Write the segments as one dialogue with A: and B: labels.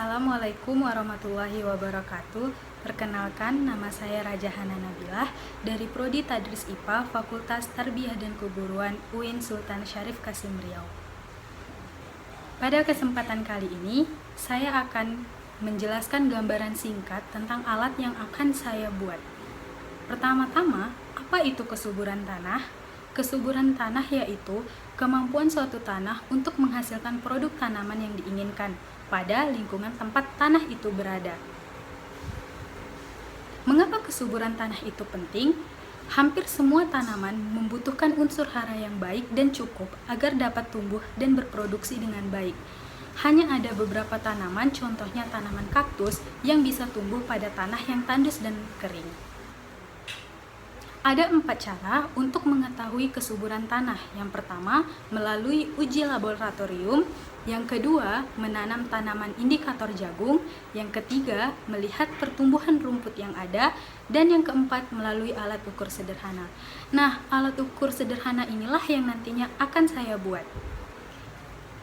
A: Assalamualaikum warahmatullahi wabarakatuh. Perkenalkan, nama saya Rajahana Nabilah dari Prodi Tadris IPA Fakultas Tarbiyah dan Keguruan UIN Sultan Syarif Kasim Riau. Pada kesempatan kali ini, saya akan menjelaskan gambaran singkat tentang alat yang akan saya buat. Pertama-tama, apa itu kesuburan tanah? Kesuburan tanah yaitu kemampuan suatu tanah untuk menghasilkan produk tanaman yang diinginkan pada lingkungan tempat tanah itu berada. Mengapa kesuburan tanah itu penting? Hampir semua tanaman membutuhkan unsur hara yang baik dan cukup agar dapat tumbuh dan berproduksi dengan baik. Hanya ada beberapa tanaman, contohnya tanaman kaktus, yang bisa tumbuh pada tanah yang tandus dan kering. Ada 4 cara untuk mengetahui kesuburan tanah. Yang pertama, melalui uji laboratorium. Yang kedua, menanam tanaman indikator jagung. Yang ketiga, melihat pertumbuhan rumput yang ada. Dan yang keempat, melalui alat ukur sederhana. Nah, alat ukur sederhana inilah yang nantinya akan saya buat.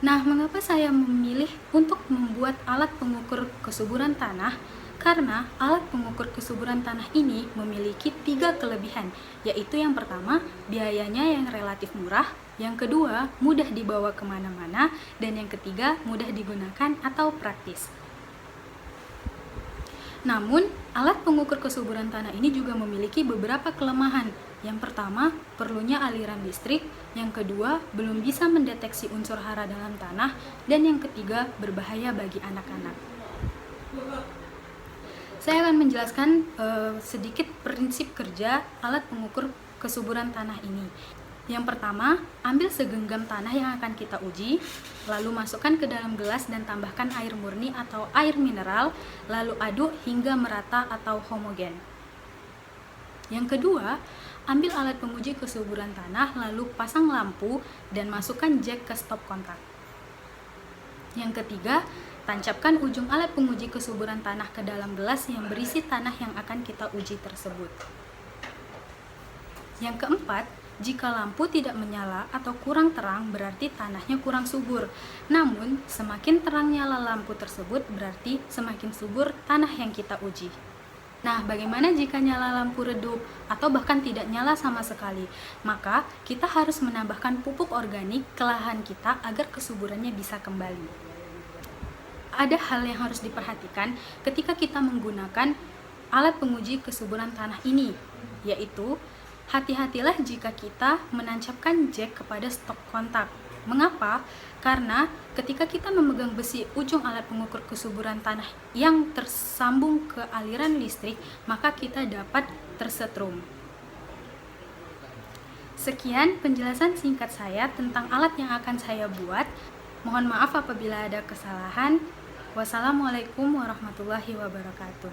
A: Nah, mengapa saya memilih untuk membuat alat pengukur kesuburan tanah? Karena alat pengukur kesuburan tanah ini memiliki 3 kelebihan, yaitu yang pertama, biayanya yang relatif murah, yang kedua, mudah dibawa kemana-mana, dan yang ketiga, mudah digunakan atau praktis. Namun, alat pengukur kesuburan tanah ini juga memiliki beberapa kelemahan. Yang pertama, perlunya aliran listrik, yang kedua, belum bisa mendeteksi unsur hara dalam tanah, dan yang ketiga, berbahaya bagi anak-anak. Saya akan menjelaskan sedikit prinsip kerja alat pengukur kesuburan tanah ini. Yang pertama, ambil segenggam tanah yang akan kita uji, lalu masukkan ke dalam gelas dan tambahkan air murni atau air mineral, lalu aduk hingga merata atau homogen. Yang kedua, ambil alat penguji kesuburan tanah, lalu pasang lampu dan masukkan jack ke stop kontak. Yang ketiga, tancapkan ujung alat penguji kesuburan tanah ke dalam gelas yang berisi tanah yang akan kita uji tersebut. Yang keempat, jika lampu tidak menyala atau kurang terang berarti tanahnya kurang subur. Namun, semakin terang nyala lampu tersebut berarti semakin subur tanah yang kita uji. Nah, bagaimana jika nyala lampu redup atau bahkan tidak nyala sama sekali? Maka, kita harus menambahkan pupuk organik ke lahan kita agar kesuburannya bisa kembali. Ada hal yang harus diperhatikan ketika kita menggunakan alat penguji kesuburan tanah ini, yaitu hati-hatilah jika kita menancapkan jack kepada stop kontak. Mengapa? Karena ketika kita memegang besi ujung alat pengukur kesuburan tanah yang tersambung ke aliran listrik, maka kita dapat tersetrum. Sekian penjelasan singkat saya tentang alat yang akan saya buat. Mohon maaf apabila ada kesalahan. Wassalamualaikum warahmatullahi wabarakatuh.